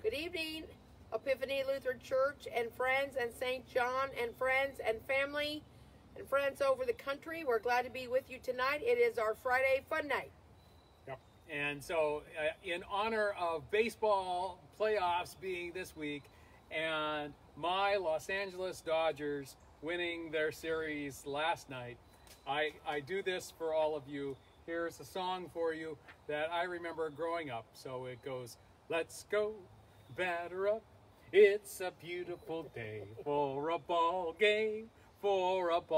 Good evening, Epiphany Lutheran Church and friends and St. John and friends and family and friends over the country. We're glad to be with you tonight. It is our Friday fun night. Yep. And so in honor of baseball playoffs being this week and my Los Angeles Dodgers winning their series last night, I do this for all of you. Here's a song for you that I remember growing up. So it goes, let's go, batter up. It's a beautiful day for a ball game today.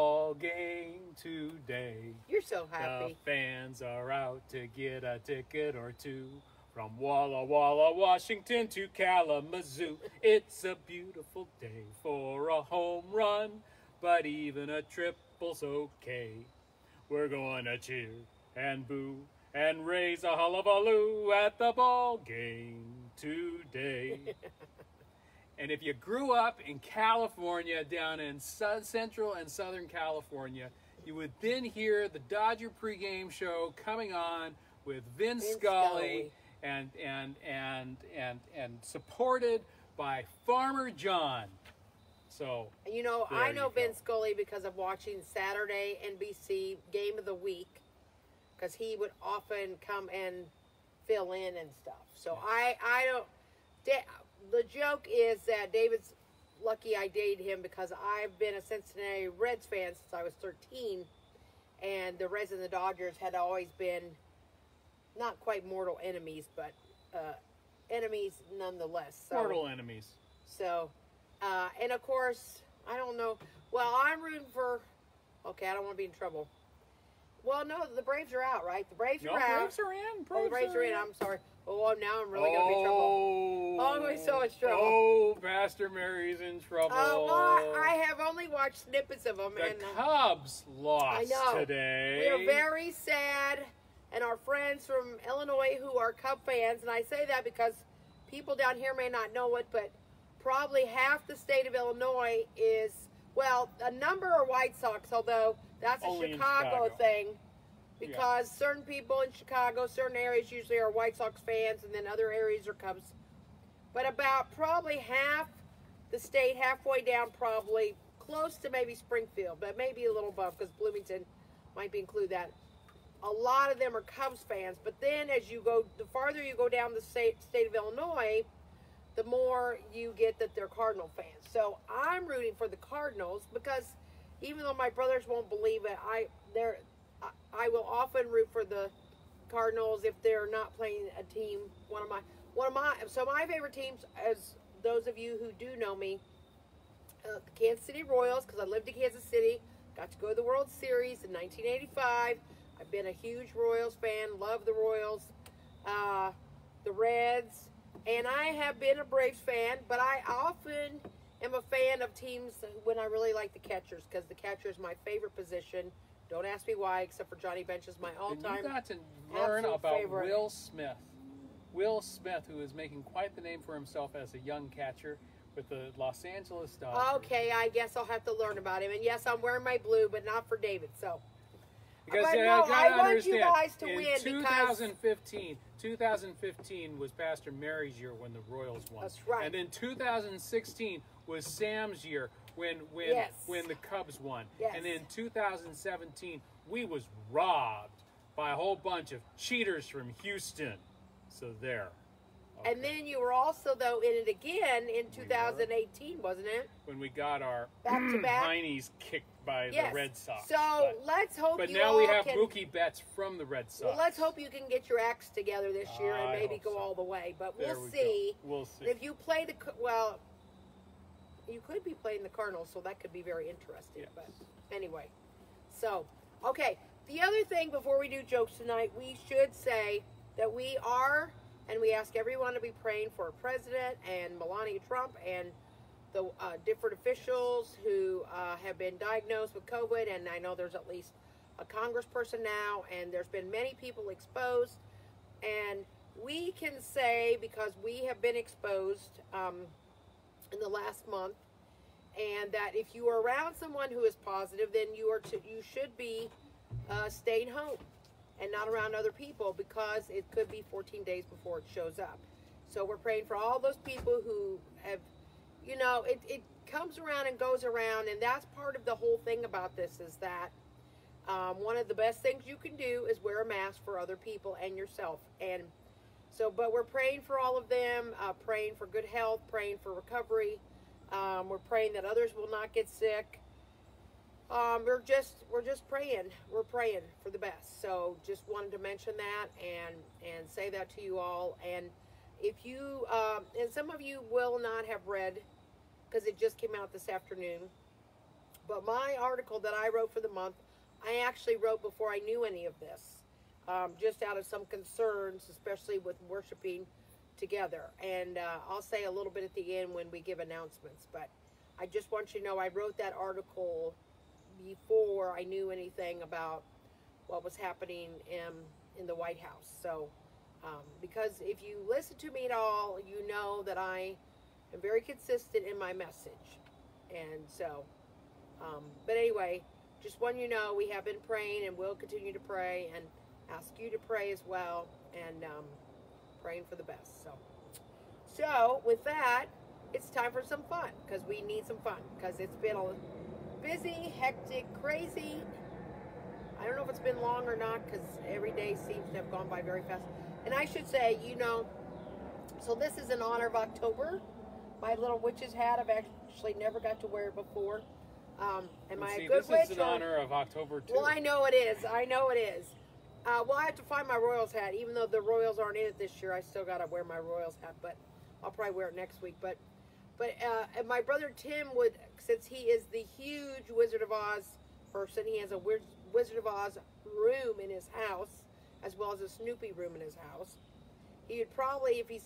You're so happy. The fans are out to get a ticket or two from Walla Walla, Washington to Kalamazoo. It's a beautiful day for a home run, but even a triple's okay. We're going to cheer and boo and raise a hullabaloo at the ball game today. And if you grew up in California, down in Central and Southern California, you would then hear the Dodger pregame show coming on with Vince Scully and supported by Farmer John. So you know, I know Vince Scully because of watching Saturday NBC Game of the Week, because he would often come and fill in and stuff. So I don't. The joke is that David's lucky I dated him because I've been a Cincinnati Reds fan since I was 13, and the Reds and the Dodgers had always been not quite mortal enemies, but enemies nonetheless. So, mortal enemies. So, and of course, I don't know. Well, I'm rooting for. Okay, I don't want to be in trouble. Well, no, the Braves are out, right? The Braves are out. Braves are in. The Braves are in. I'm sorry. Oh, now I'm really going to be in trouble. Oh, I'm in so much trouble. Oh, Pastor Mary's in trouble. Well, I have only watched snippets of them. The Cubs lost today. We are very sad. And our friends from Illinois who are Cub fans, and I say that because people down here may not know it, but probably half the state of Illinois is, well, a number are White Sox, although that's a Chicago thing. Because certain people in Chicago, certain areas usually are White Sox fans, and then other areas are Cubs. But about probably half the state, halfway down probably, close to maybe Springfield, but maybe a little above, because Bloomington might be include that. A lot of them are Cubs fans. But then as you go, the farther you go down the state of Illinois, the more you get that they're Cardinal fans. So I'm rooting for the Cardinals because even though my brothers won't believe it, I will often root for the Cardinals if they're not playing a team. So my favorite teams, as those of you who do know me, the Kansas City Royals, because I lived in Kansas City, got to go to the World Series in 1985. I've been a huge Royals fan, love the Royals, the Reds, and I have been a Braves fan, but I often am a fan of teams when I really like the catchers, because the catcher is my favorite position. Don't ask me why, except for Johnny Bench is my all-time You got to learn about favorite. Will Smith. Will Smith, who is making quite the name for himself as a young catcher with the Los Angeles Dodgers. Okay, I guess I'll have to learn about him. And yes, I'm wearing my blue, but not for David, so. Because but no, I want you guys to win. 2015 was Pastor Mary's year when the Royals won. That's right. And then 2016 was Sam's year when the Cubs won. Yes. And then 2017 we was robbed by a whole bunch of cheaters from Houston. So there. Okay. And then you were also, though, in it again in 2018, wasn't it? When we got our back-to-back heinies kicked by the Red Sox. So let's hope but you now all we have can, Mookie Betts from the Red Sox. Well, let's hope you can get your acts together this year and maybe go all the way. But we'll see. We'll see. If you play you could be playing the Cardinals, so that could be very interesting. Yes. But anyway, so, okay. The other thing before we do jokes tonight, we should say that we are, and we ask everyone to be praying for our president and Melania Trump and the different officials who have been diagnosed with COVID. And I know there's at least a congressperson now, and there's been many people exposed. And we can say, because we have been exposed in the last month, and that if you are around someone who is positive, then you should be staying home and not around other people, because it could be 14 days before it shows up. So we're praying for all those people who have, you know, it comes around and goes around, and that's part of the whole thing about this is that one of the best things you can do is wear a mask for other people and yourself. And so, but we're praying for all of them, praying for good health, praying for recovery. We're praying that others will not get sick. We're just praying. We're praying for the best. So just wanted to mention that and say that to you all. And if you, and some of you will not have read, because it just came out this afternoon, but my article that I wrote for the month, I actually wrote before I knew any of this, just out of some concerns, especially with worshiping together. And I'll say a little bit at the end when we give announcements, but I just want you to know I wrote that article before I knew anything about what was happening in the White House. So, because if you listen to me at all, you know that I am very consistent in my message. And so, but anyway, just want you to know we have been praying and will continue to pray and ask you to pray as well, and praying for the best. So with that, it's time for some fun, because we need some fun, because it's been a busy, hectic, crazy. I don't know if it's been long or not, because every day seems to have gone by very fast. And I should say, you know, so this is in honor of October. My little witch's hat, I've actually never got to wear it before. Am I a good witch? This is in honor of October too. Well, I know it is. I know it is. Well, I have to find my Royals hat. Even though the Royals aren't in it this year, I still got to wear my Royals hat. But I'll probably wear it next week. But and my brother Tim would, since he is the huge Wizard of Oz person, he has a Wizard of Oz room in his house, as well as a Snoopy room in his house. He would probably, if he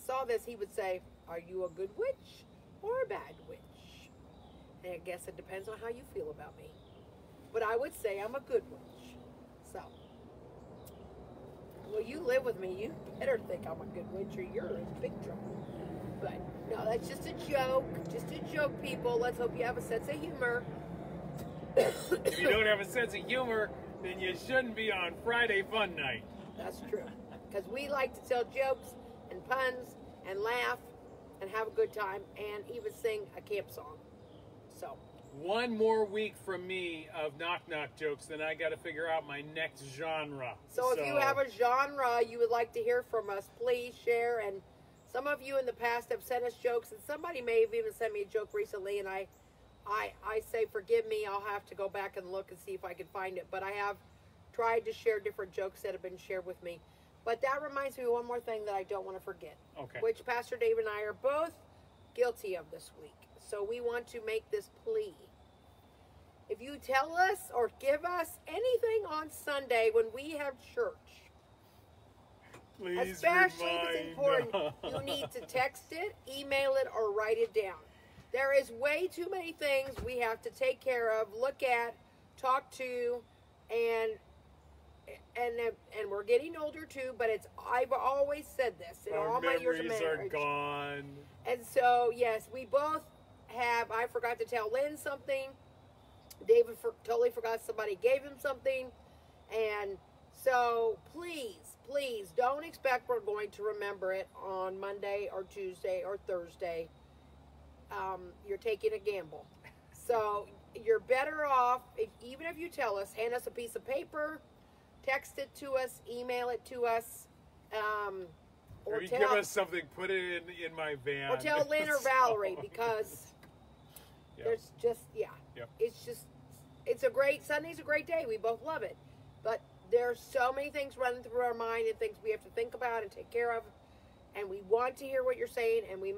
saw this, he would say, "Are you a good witch or a bad witch?" And I guess it depends on how you feel about me. But I would say I'm a good witch. So, well, you live with me. You better think I'm a good witch or you're in big trouble. But, no, that's just a joke. Just a joke, people. Let's hope you have a sense of humor. If you don't have a sense of humor, then you shouldn't be on Friday Fun Night. That's true. Because we like to tell jokes and puns and laugh and have a good time and even sing a camp song. So, one more week from me of knock-knock jokes, then I got to figure out my next genre. So if you have a genre you would like to hear from us, please share. And some of you in the past have sent us jokes, and somebody may have even sent me a joke recently, and I say forgive me, I'll have to go back and look and see if I can find it. But I have tried to share different jokes that have been shared with me. But that reminds me of one more thing that I don't want to forget, okay, which Pastor Dave and I are both guilty of this week. So we want to make this plea. If you tell us or give us anything on Sunday when we have church, please especially if it's important, you need to text it, email it, or write it down. There is way too many things we have to take care of, look at, talk to, and we're getting older too, but I've always said this in all my years of marriage. Our memories are gone. And so, yes, we both have, I forgot to tell Lynn something. David totally forgot somebody gave him something. And so, please don't expect we're going to remember it on Monday or Tuesday or Thursday. You're taking a gamble. So, you're better off, even if you tell us, hand us a piece of paper, text it to us, email it to us, or you give us something, put it in my van. Or tell Lynn or Valerie, because there's just, it's a great, Sunday's a great day. We both love it. But there's so many things running through our mind and things we have to think about and take care of. And we want to hear what you're saying, and we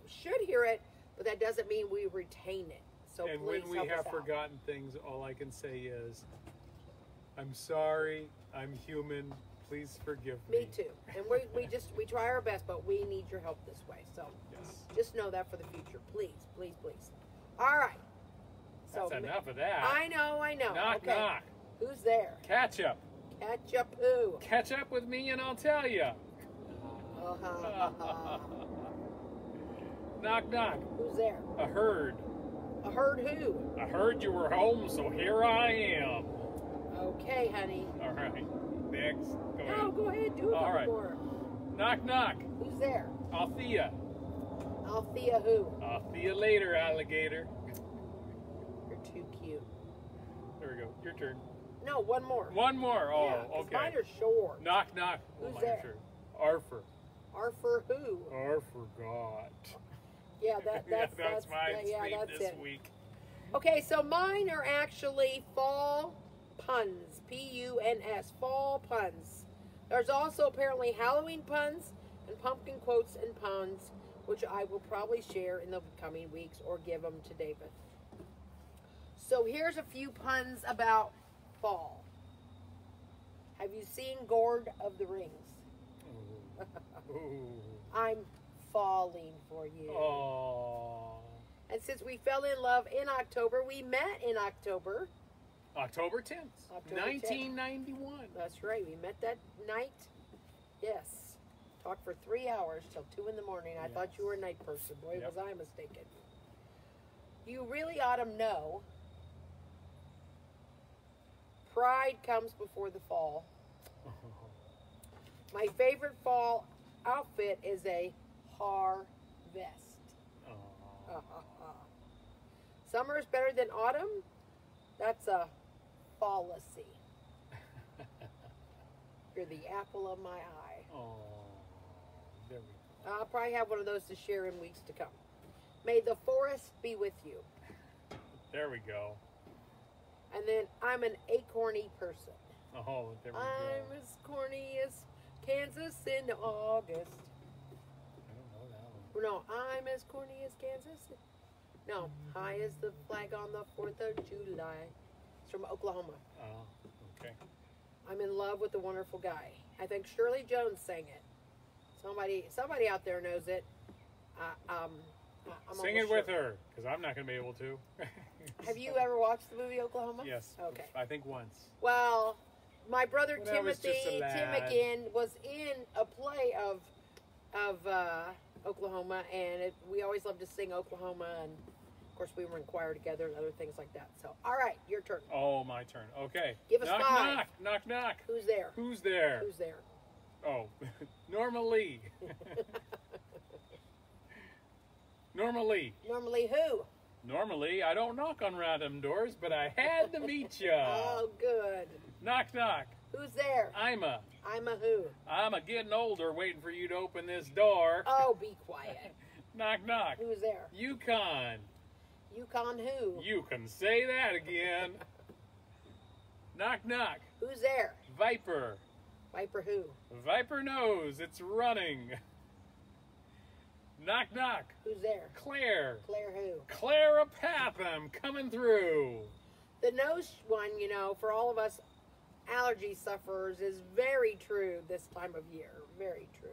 should hear it, but that doesn't mean we retain it. So and please when we help have us out. forgotten things, all I can say is, I'm sorry, I'm human, please forgive me. Me too. And we try our best, but we need your help this way. So just know that for the future. Please, please, please. All right. So that's enough of that. I know. Knock, okay. knock. Who's there? Catch up. Catch up who? Catch up with me and I'll tell you. Knock, knock. Who's there? A herd. A herd who? I heard you were home, so here I am. Okay, honey. All right. Next. Go ahead. Do it All right. more. Knock, knock. Who's there? Althea. Althea who? Althea later, alligator. You're too cute. There we go. Your turn. No, one more. One more. Oh, Yeah, 'cause okay. mine are short. Knock, knock. Who's mine there? are short. Arthur. Arthur who? Arthur God. Yeah, that's my yeah, that's this it. week. Okay, so mine are actually fall puns. P-U-N-S. Fall puns. There's also apparently Halloween puns and pumpkin quotes and puns, which I will probably share in the coming weeks or give them to David. So here's a few puns about fall. Have you seen Lord of the Rings? Ooh. I'm falling for you. Oh. And since we fell in love in October, we met in October. October 10th, October 1991. That's right. We met that night. Yes. Talked for 3 hours till 2 in the morning. I thought you were a night person. Boy, Yep. was I mistaken. You really ought to know. Pride comes before the fall. My favorite fall outfit is a harvest. Summer is better than autumn. That's a fallacy. You're the apple of my eye. Oh, there we go. I'll probably have one of those to share in weeks to come. May the forest be with you. There we go. And then I'm an acorny person. Oh, there we I'm go. as corny as Kansas in August. I don't know that one. No, I'm as corny as Kansas. No, high as the flag on the 4th of July. It's from Oklahoma. Oh, okay. I'm in love with a wonderful guy. I think Shirley Jones sang it. Somebody out there knows it. I'm Sing it with her, because I'm not going to be able to. Have you ever watched the movie Oklahoma? Yes. Okay. I think once. Well, my brother When I was Timothy just a lad. Timokin was in a play of Oklahoma, and we always loved to sing Oklahoma, and of course we were in choir together and other things like that. So, all right, your turn. Oh, my turn. Okay. Give us knock, 5. knock, knock, knock. Who's there? Who's there? Who's there? Oh, Norma Lee. Norma Lee. Normally who? Normally, I don't knock on random doors, but I had to meet ya. Oh, good. Knock, knock. Who's there? I'm a who? getting older waiting for you to open this door. Oh, be quiet. Knock, knock. Who's there? Yukon. Yukon who? You can say that again. Knock, knock. Who's there? Viper. Viper who? Viper knows it's running. Knock, knock. Who's there? Claire. Claire who? Clara Patham coming through. The nose one, for all of us allergy sufferers is very true this time of year. Very true.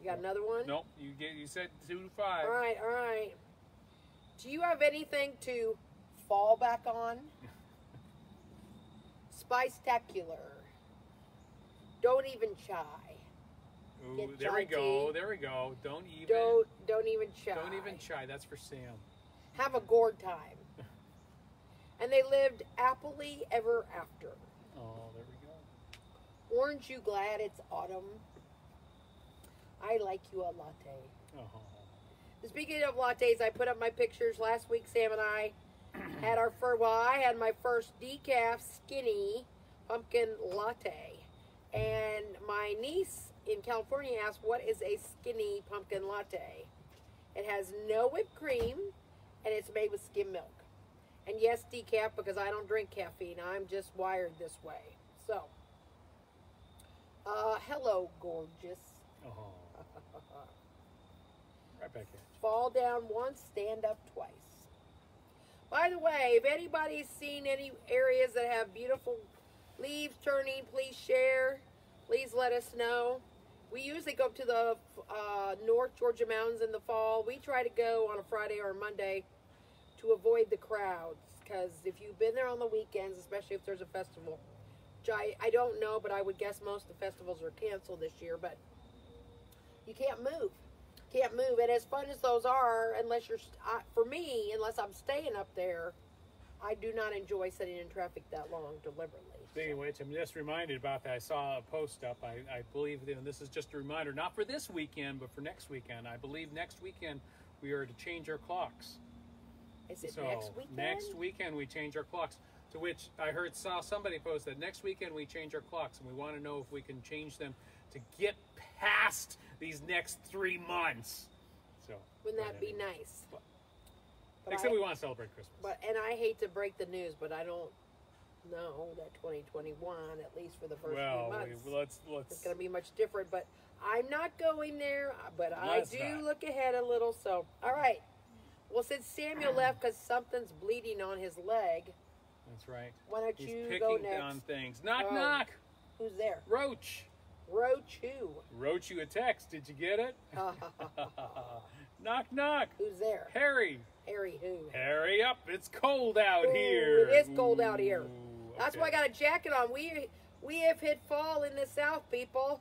You got another one? Nope. You said 2 to 5. All right. Do you have anything to fall back on? Spice-tacular. Don't even try. Ooh, Get there we jaunty. go. Don't even Don't even try. Don't even try. That's for Sam. Have a gourd time. And they lived happily ever after. Oh, there we go. Aren't you glad it's autumn? I like you a latte. Oh. Speaking of lattes, I put up my pictures last week. Sam and I had I had my first decaf skinny pumpkin latte. And my niece in California asked, what is a skinny pumpkin latte? It has no whipped cream, and it's made with skim milk. And yes, decaf, because I don't drink caffeine. I'm just wired this way. So, hello, gorgeous. Oh. Right back at you. Fall down once, stand up twice. By the way, if anybody's seen any areas that have beautiful leaves turning, please share. Please let us know. We usually go up to the North Georgia mountains in the fall. We try to go on a Friday or a Monday to avoid the crowds. Because if you've been there on the weekends, especially if there's a festival, which I don't know, but I would guess most of the festivals are canceled this year. But you can't move. Can't move. And as fun as those are, unless for me, unless I'm staying up there, I do not enjoy sitting in traffic that long deliberately. Speaking of which, I'm just reminded about that. I saw a post up. I believe, and this is just a reminder, not for this weekend, but for next weekend. I believe next weekend we are to change our clocks. Is it next weekend? Next weekend we change our clocks. To which I saw somebody post that next weekend we change our clocks, and we want to know if we can change them to get past these next 3 months. So wouldn't that be nice? Except we want to celebrate Christmas. And I hate to break the news, but I don't know that 2021, at least for the first few months, it's going to be much different. But I'm not going there, but I do look ahead a little. So, all right. Well, since Samuel left because something's bleeding on his leg. That's right. Why don't He's you picking go next? on things. Knock, knock. Who's there? Roach. Roach who? Wrote you a text. Did you get it? Knock, knock. Who's there? Harry. Harry who? Harry up. It's cold out here. It is cold out here. That's okay. why I got a jacket on. We have hit fall in the South, people.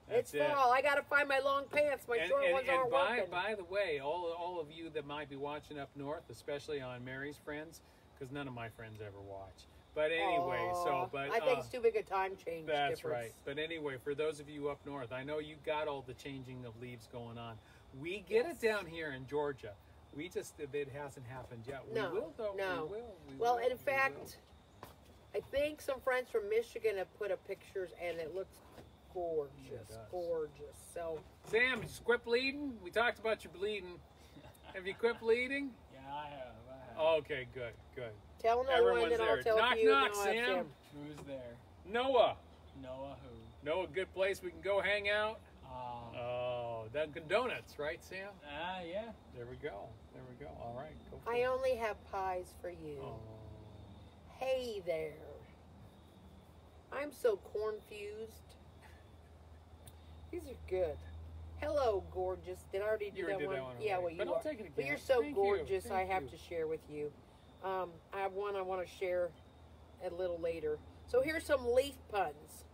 It's fall. I got to find my long pants. My short ones aren't working. By the way, all of you that might be watching up north, especially on Mary's Friends, because none of my friends ever watch. But anyway, I think it's too big a time change. That's right. But anyway, for those of you up north, I know you got all the changing of leaves going on. We get it down here in Georgia. It hasn't happened yet. We will, though. No. We will. In fact, I think some friends from Michigan have put up pictures, and it looks gorgeous, gorgeous. So, Sam, you quit bleeding? We talked about you bleeding. Have you quit bleeding? Yeah, I have. Okay, good. Tell another one, then I'll tell you. Knock, Sam. Who's there? Noah. Noah who? Noah, good place we can go hang out. Dunkin' Donuts, right, Sam? Yeah. There we go. All right, go for I only have pies for you. Oh. Hey there. I'm so confused. These are good. Hello, gorgeous. Did I already do that one? Yeah, well, you I'll take it again. But you're so Thank gorgeous, you. I have to share with you. I have one I want to share a little later. So here's some leaf puns.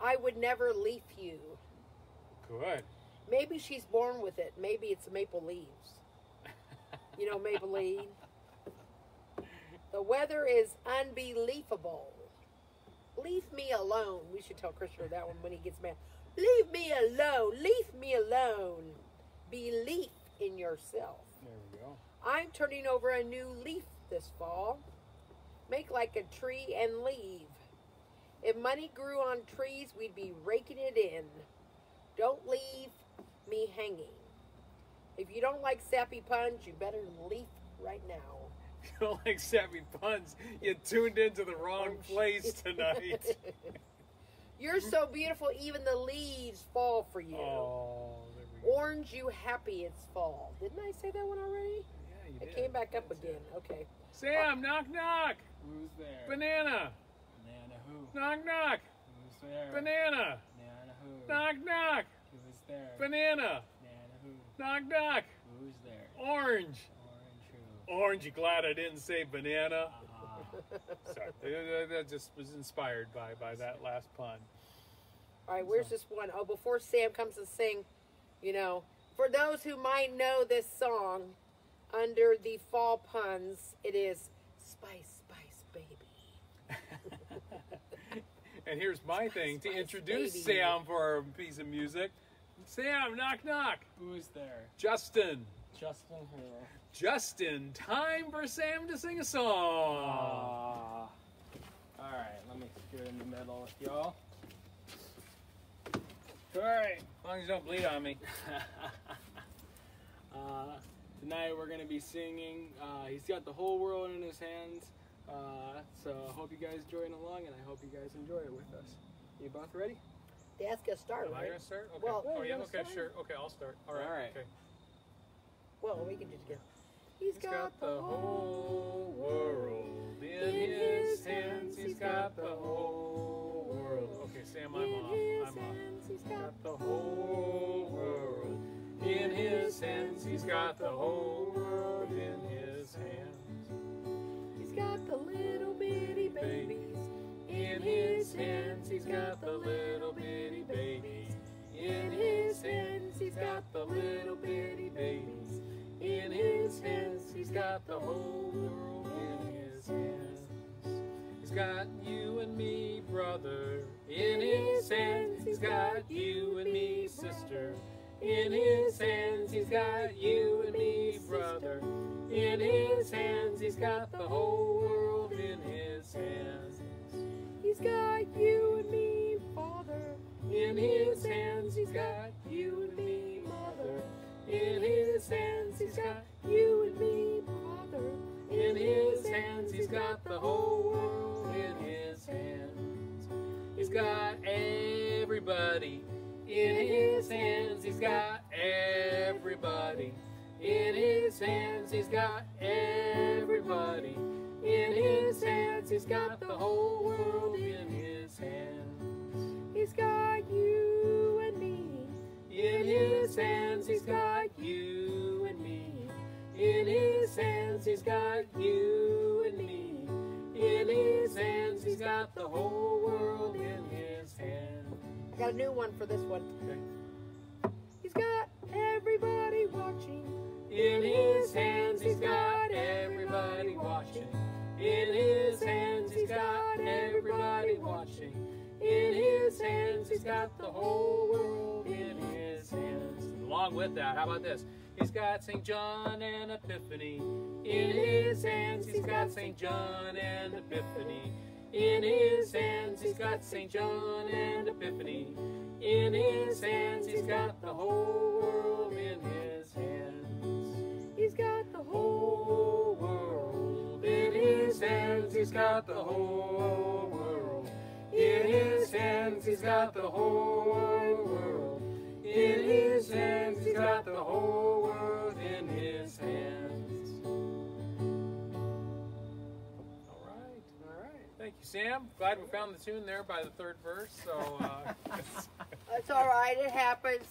I would never leaf you. Good. Maybe she's born with it. Maybe it's maple leaves. You know, Maybelline. The weather is unbelievable. Leave me alone. We should tell Christopher that one when he gets mad. Leave me alone. Leave me alone. Believe in yourself. There we go. I'm turning over a new leaf this fall. Make like a tree and leave. If money grew on trees, we'd be raking it in. Don't leave me hanging. If you don't like sappy puns, you better leave right now. If you don't like sappy puns, you tuned into the wrong place tonight. You're so beautiful, even the leaves fall for you. Oh, there we go. Orange, you happy it's fall. Didn't I say that one already? Yeah, you did. It came back up again. Okay. Sam, knock, knock. Who's there? Banana. Banana who? Knock, knock. Who's there? Banana. Banana who? Knock, knock. Who's there? Banana. Banana who? Knock, knock. Who's there? Orange. Orange who? Orange, you glad I didn't say banana? Sorry. That just was inspired by that last pun. All right, where's this one? Oh, before Sam comes to sing, you know, for those who might know this song, under the fall puns, it is Spice, Spice, Baby. And here's my thing to introduce baby. Sam for a piece of music. Sam, knock, knock. Who's there? Justin. Justin who? Justin, time for Sam to sing a song. All right, let me get in the middle with y'all. All right. As long as you don't bleed on me. Tonight we're going to be singing He's Got the Whole World in His Hands. So I hope you guys join along, and I hope you guys enjoy it with us. You both ready? They ask us to start, Am I right? going to start? Okay. Well, oh, yeah, you okay, wanna sure. Okay, I'll start. All right. All right. Okay. Well, we can just go. He's got the whole world in his hands. He's got the whole world. Okay, Sam, I'm off. He's got The whole world in his hands. He's got the whole world in his hands. He's got the little bitty babies In his hands, he's got the little bitty babies. In his hands, he's got the little bitty babies. In his hands, he's got the whole world in his hands. He's got you and me he's got you and me, sister. In his hands, he's got you and me, brother. In his hands, he's got the whole world in his hands. He's got you and me, Father. In his hands, he's got you and me, mother. In his hands, he's got you and me, brother. in his hands, he's got the whole world in his hands. He's got everybody. In his hands, he's got everybody. In his hands, he's got everybody. In his hands, he's got the whole world in his hands. He's got you and me. In his hands, he's got you and me. In his hands, he's got you and me. In his hands, he's got the whole world in his hands. I got a new one for this one. Okay. He's got everybody watching. In his hands, he's got everybody watching. In his hands, he's got everybody watching. In his hands, he's got the whole world in his hands. Along with that, how about this? He's got St. John and Epiphany. In his hands, he's got St. John and Epiphany. In his hands, he's got St. John and Epiphany. In his hands, he's got the whole world in his hands. He's got the Whole world in his hands, he's got the whole world. In his hands, he's got the whole world. In his hands, he's got the whole world in his hands. All right. Thank you, Sam. Glad we found the tune there by the third verse. So That's all right. It happens.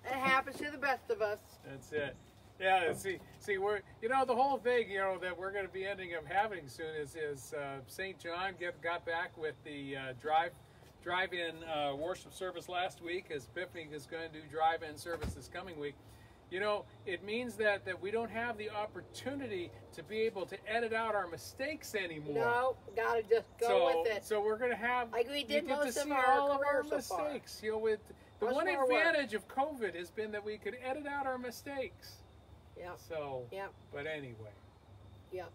It happens to the best of us. that's it. Yeah, see, we're the whole thing that we're going to be ending up having soon is St. John got back with the drive-in worship service last week, as Epiphany is going to do drive-in service this coming week. It means that we don't have the opportunity to be able to edit out our mistakes anymore. No, gotta just go with it. So we're going to have like we did you get most to of see our all of our career so far. mistakes. With the Much one more work. advantage of COVID has been that we could edit out our mistakes. Yeah. So, Yeah. but anyway. Yeah.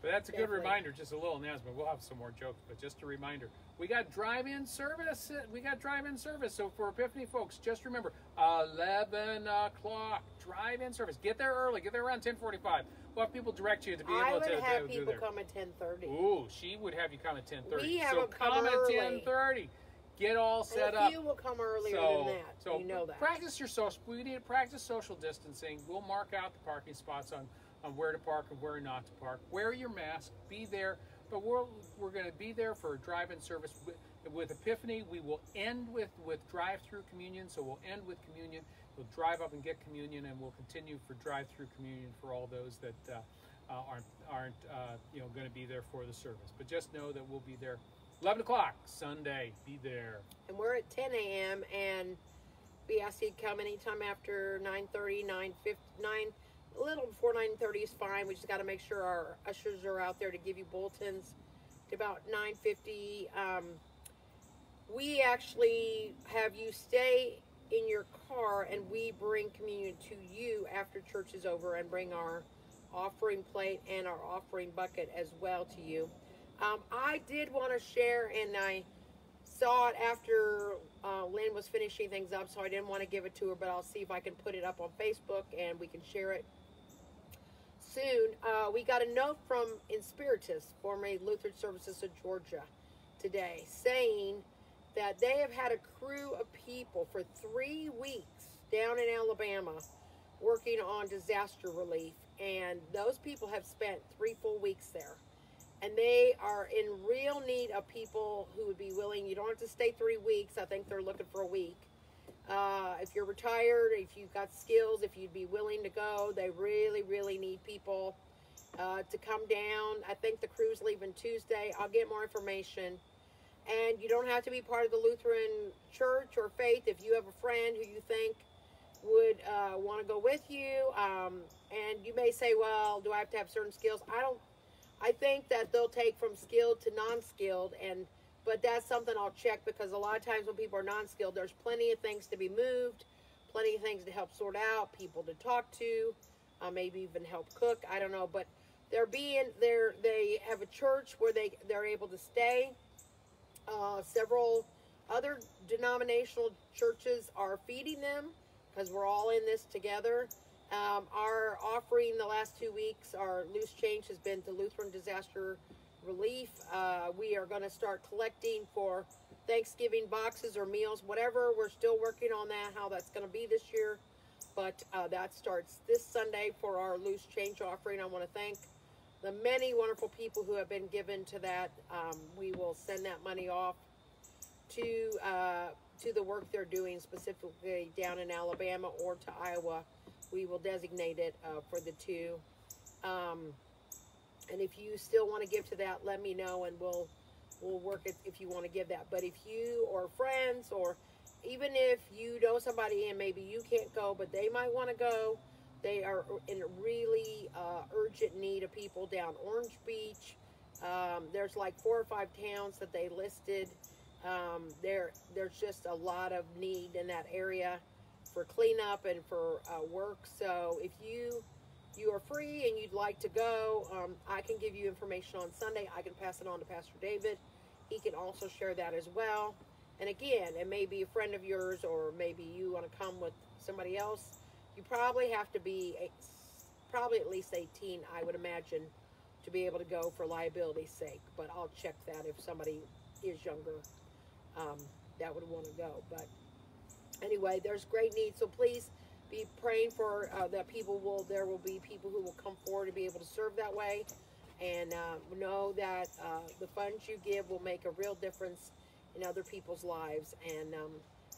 But that's a good Definitely. reminder, just a little announcement. We'll have some more jokes, but just a reminder. We got drive-in service. So for Epiphany folks, just remember, 11 o'clock, drive-in service. Get there early. Get there around 10:45. We'll have people direct you to be I able would to have do people there. come at 10:30. Ooh, she would have you come at 10:30. We have so them come come at early. 10:30. Get all set and a up. few will come earlier So, than that. so you know that. practice your social. We need to practice social distancing. We'll mark out the parking spots on where to park and where not to park. Wear your mask. Be there. But we're going to be there for a drive-in service with Epiphany. We will end with drive-through communion. So we'll end with communion. We'll drive up and get communion, and we'll continue for drive-through communion for all those that aren't going to be there for the service. But just know that we'll be there. 11 o'clock, Sunday, be there. And we're at 10 a.m. and we ask you to come anytime after 9:30, 9:59. A little before 9:30 is fine. We just got to make sure our ushers are out there to give you bulletins. To about 9:50, we actually have you stay in your car and we bring communion to you after church is over and bring our offering plate and our offering bucket as well to you. I did want to share, and I saw it after Lynn was finishing things up, so I didn't want to give it to her, but I'll see if I can put it up on Facebook and we can share it soon. We got a note from Inspiritus, formerly Lutheran Services of Georgia, today, saying that they have had a crew of people for 3 weeks down in Alabama working on disaster relief, and those people have spent 3 full weeks there. And they are in real need of people who would be willing. You don't have to stay 3 weeks. I think they're looking for a week. If you're retired, if you've got skills, if you'd be willing to go, they really, really need people to come down. I think the crew's leaving Tuesday. I'll get more information. And you don't have to be part of the Lutheran church or faith. If you have a friend who you think would want to go with you, and you may say, well, do I have to have certain skills? I think that they'll take from skilled to non-skilled, and but that's something I'll check, because a lot of times when people are non-skilled, there's plenty of things to be moved, plenty of things to help sort out, people to talk to, maybe even help cook. I don't know, but they have a church where they're able to stay. Several other denominational churches are feeding them, because we're all in this together. Our offering the last 2 weeks, our loose change has been to Lutheran Disaster Relief. We are going to start collecting for Thanksgiving boxes or meals, whatever. We're still working on that, how that's going to be this year. But that starts this Sunday for our loose change offering. I want to thank the many wonderful people who have been given to that. We will send that money off to the work they're doing, specifically down in Alabama or to Iowa. We will designate it for the two. And if you still want to give to that, let me know, and we'll work it if you want to give that. But if you or friends, or even if you know somebody and maybe you can't go, but they might want to go, they are in really urgent need of people down Orange Beach. There's like 4 or 5 towns that they listed. There's just a lot of need in that area for cleanup and for work. So if you are free and you'd like to go, I can give you information on Sunday. I can pass it on to Pastor David. He can also share that as well. And again, it may be a friend of yours, or maybe you want to come with somebody else. You probably have to be probably at least 18, I would imagine, to be able to go for liability's sake. But I'll check that if somebody is younger that would want to go. But anyway, there's great need. So please be praying for that there will be people who will come forward to be able to serve that way. And know that the funds you give will make a real difference in other people's lives. And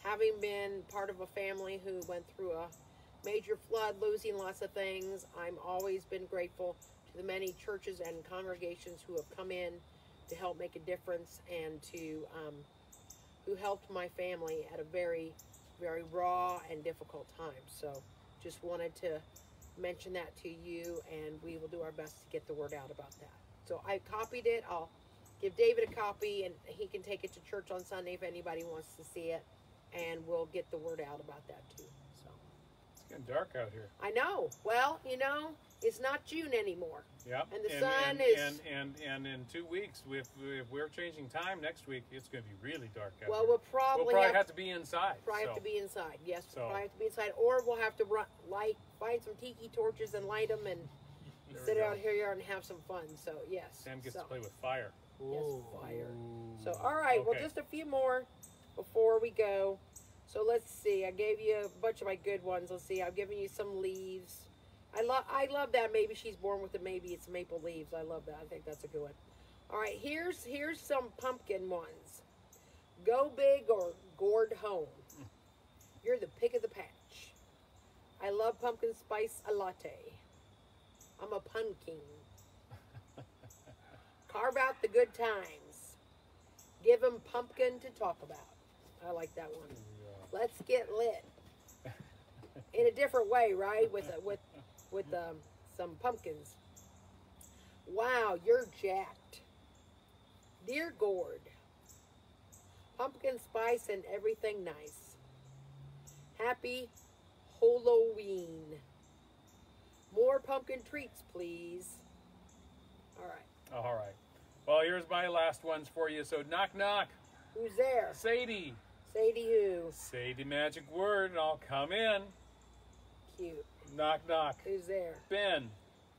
having been part of a family who went through a major flood, losing lots of things, I'm always been grateful to the many churches and congregations who have come in to help make a difference, and to who helped my family at a very, very raw and difficult time. So just wanted to mention that to you, and we will do our best to get the word out about that. So I copied it. I'll give David a copy, and he can take it to church on Sunday if anybody wants to see it, and we'll get the word out about that too. So It's getting dark out here. I know. Well, it's not June anymore. Yep. And the sun is... And in 2 weeks, if we're changing time next week, it's going to be really dark out Well, here. we'll probably have to be inside. Probably have to be inside. Yes, we'll probably have to be inside. Or we'll have to find some tiki torches and light them and sit out here and have some fun. So, yes. Sam gets to play with fire. Yes, fire. So, all right. Okay. Well, just a few more before we go. So, let's see. I gave you a bunch of my good ones. Let's see. I've given you some leaves. I love that. Maybe she's born with it. Maybe it's maple leaves. I love that. I think that's a good one. All right. Here's some pumpkin ones. Go big or gourd home. You're the pick of the patch. I love pumpkin spice latte. I'm a pumpkin. Carve out the good times. Give 'em pumpkin to talk about. I like that one. Yeah. Let's get lit. In a different way, right? With some pumpkins. Wow, you're jacked. Dear gourd. Pumpkin spice and everything nice. Happy Halloween. More pumpkin treats, please. All right. All right. Well, here's my last ones for you. So, knock, knock. Who's there? Sadie. Sadie who? Say the magic word and I'll come in. Cute. Knock, knock. Who's there? Ben.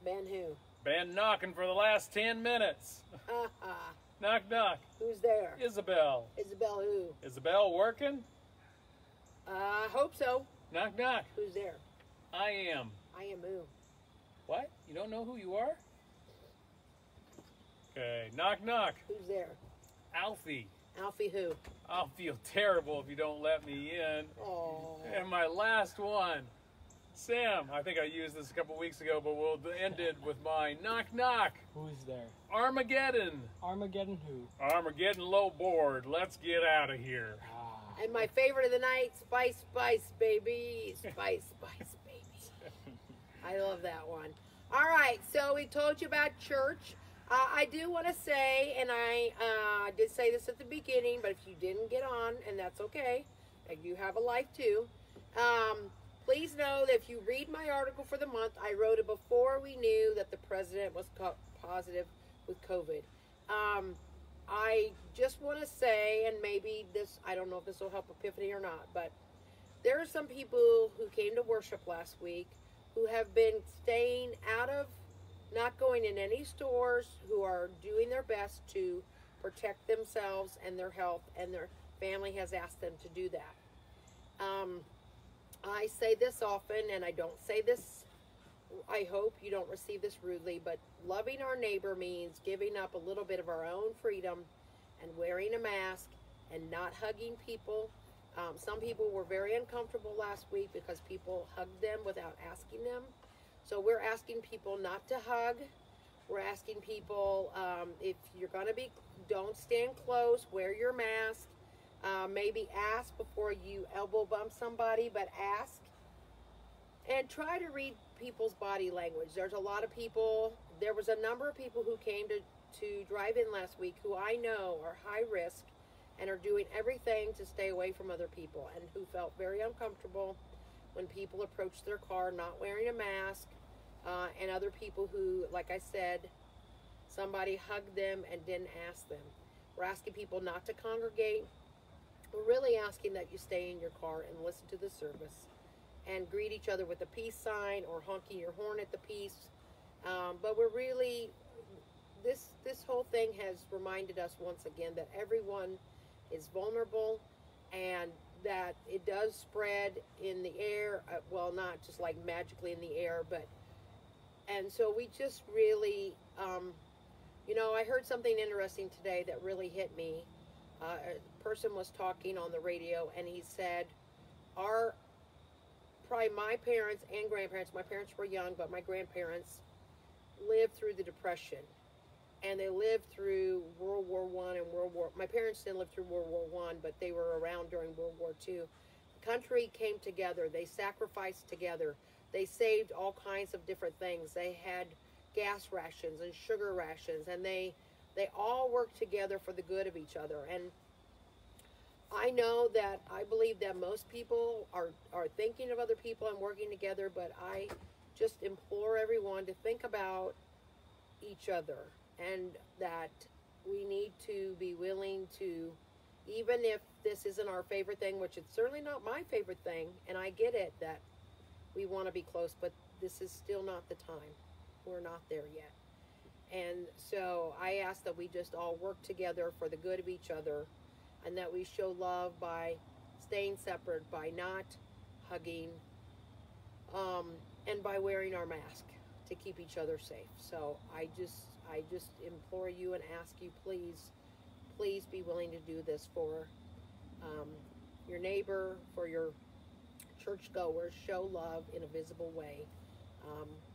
Ben who? Been knocking for the last 10 minutes. Knock, knock. Who's there? Isabel. Isabel who? Isabel working? I hope so. Knock, knock. Who's there? I am. I am who? What? You don't know who you are? Okay. Knock, knock. Who's there? Alfie. Alfie who? I'll feel terrible if you don't let me in. Oh. And my last one. Sam, I think I used this a couple weeks ago, but we'll end it with my knock, knock. Who's there? Armageddon. Armageddon who? Armageddon low board. Let's get out of here. And my favorite of the night, Spice, Spice, baby. Spice, Spice, baby. I love that one. All right, so we told you about church. I do want to say, and I did say this at the beginning, but if you didn't get on, and that's okay, you have a life too. Please know that if you read my article for the month, I wrote it before we knew that the president was positive with COVID. I just want to say, and maybe this, I don't know if this will help Epiphany or not, but there are some people who came to worship last week who have been staying out of, not going in any stores, who are doing their best to protect themselves and their health, and their family has asked them to do that. I say this often, and I don't say this, I hope you don't receive this rudely, but loving our neighbor means giving up a little bit of our own freedom and wearing a mask and not hugging people. Some people were very uncomfortable last week because people hugged them without asking them. So we're asking people not to hug. We're asking people, if you're going to be, don't stand close, wear your mask. Maybe ask before you elbow bump somebody, but ask. And try to read people's body language. There's a lot of people, there was a number of people who came to drive in last week who I know are high risk and are doing everything to stay away from other people, and who felt very uncomfortable when people approached their car not wearing a mask, and other people who, like I said, somebody hugged them and didn't ask them. We're asking people not to congregate. We're really asking that you stay in your car and listen to the service and greet each other with a peace sign or honking your horn at the peace. But we're really, this whole thing has reminded us once again that everyone is vulnerable, and that it does spread in the air. Well, not just like magically in the air, but, and so we just really, I heard something interesting today that really hit me. A person was talking on the radio, and he said, probably my parents and grandparents, my parents were young, but my grandparents lived through the Depression, and they lived through World War I and my parents didn't live through World War I, but they were around during World War II. The country came together. They sacrificed together. They saved all kinds of different things. They had gas rations and sugar rations, and they all worked together for the good of each other. And I know that I believe that most people are thinking of other people and working together, but I just implore everyone to think about each other, and that we need to be willing to, even if this isn't our favorite thing, which it's certainly not my favorite thing, and I get it that we want to be close, but this is still not the time. We're not there yet. And so I ask that we just all work together for the good of each other, and that we show love by staying separate, by not hugging, and by wearing our mask to keep each other safe. So I just implore you and ask you, please be willing to do this for your neighbor, for your churchgoers. Show love in a visible way,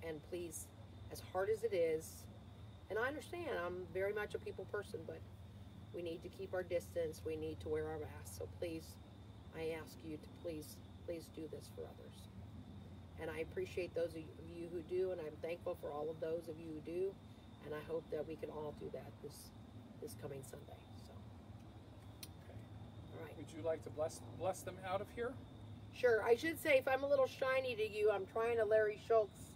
and please, as hard as it is, and I understand I'm very much a people person, but we need to keep our distance. We need to wear our masks. So please, I ask you to please do this for others. And I appreciate those of you who do, and I'm thankful for all of those of you who do. And I hope that we can all do that this coming Sunday. So, Okay. All right. Would you like to bless them out of here? Sure. I should say, if I'm a little shiny to you, I'm trying a Larry Schultz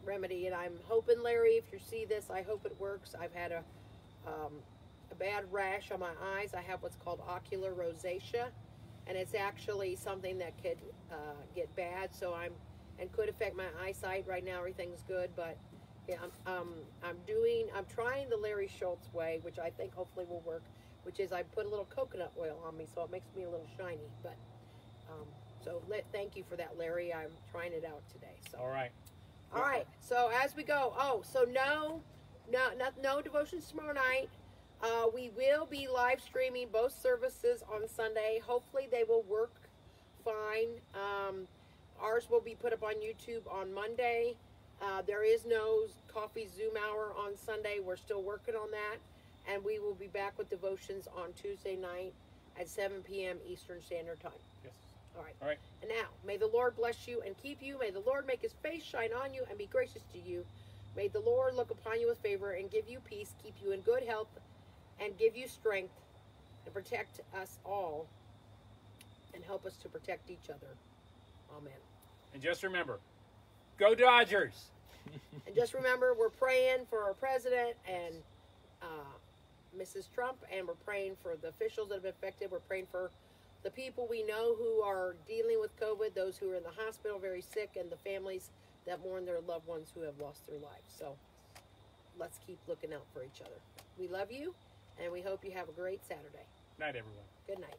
remedy, and I'm hoping, Larry, if you see this, I hope it works. I've had a bad rash on my eyes. I have what's called ocular rosacea, and it's actually something that could get bad. So and could affect my eyesight. Right now, everything's good, but yeah, I'm trying the Larry Schultz way, which I think hopefully will work. Which is I put a little coconut oil on me, so it makes me a little shiny. But thank you for that, Larry. I'm trying it out today. So All right. All right. So as we go, no devotions tomorrow night. We will be live streaming both services on Sunday. Hopefully they will work fine. Ours will be put up on YouTube on Monday. There is no coffee Zoom hour on Sunday. We're still working on that. And we will be back with devotions on Tuesday night at 7 p.m. Eastern Standard Time. Yes. All right. All right. And now, may the Lord bless you and keep you. May the Lord make his face shine on you and be gracious to you. May the Lord look upon you with favor and give you peace, keep you in good health, and give you strength, and protect us all, and help us to protect each other. Amen. And just remember, go Dodgers! And just remember, we're praying for our president and Mrs. Trump, and we're praying for the officials that have been affected. We're praying for the people we know who are dealing with COVID, those who are in the hospital very sick, and the families that mourn their loved ones who have lost their lives. So let's keep looking out for each other. We love you, and we hope you have a great Saturday. Night, everyone. Good night.